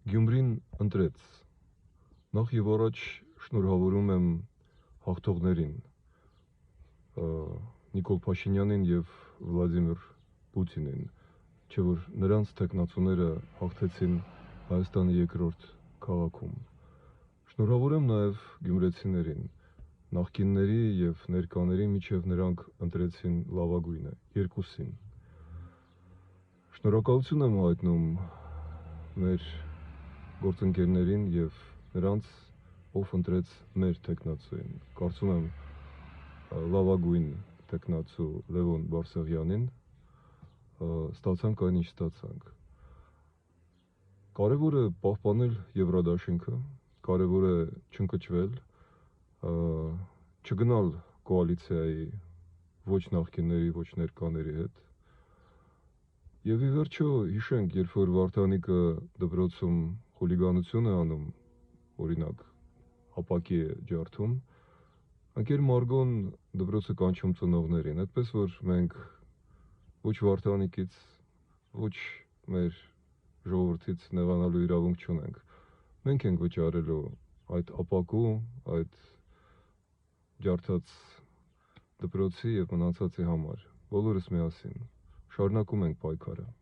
Գյումրին ընտրեց, նախ և առաջ շնորհավորում եմ հաղթողներին, Նիկոլ Փաշինյանին և Վլադիմիր Պուտինին, չէ որ նրանց թեկնածուները հաղթեցին Հայաստանի երկրորդ քաղաքում։ Շնորհավորում նաև գյումրեցիներին, նախկինների և ներկաների միջև նրանք ընտրեցին լավագույնը, երկուսին։ Շնորհակալություն եմ հայտնում մեր գործընկերներին և նրանց, ով ընտրեց մեր թեկնածուին, կարծում եմ լավագույն թեկնածու Լևոն Բարսեղյանին, ստացանք այն, ինչ ստացանք։ Կարևոր է պահպանել Եվրադաշինքը, կարևոր է չընկճվել, չգնալ կոալիցիայի ոչ նախկինների, ոչ ներկաների հետ։ Եվ ի վերջո հիշենք, երբ որ Վարդանիկը դպրոցում խուլիգանություն է անում, օրինակ, ապակի է ջարդում, ընկեր Մարգոն դպրոցը կանչում ծնողներին, այդպես որ մենք ոչ Վարդանիկից, ոչ մեր ժողովրդից նեղանալու իրավունք չունենք։ Մենք ենք վճարելու այդ ապակու, այդ ջարդած դպրոցի և մնացածի համար, բոլորս միասին, շարունակում ենք պայքարը։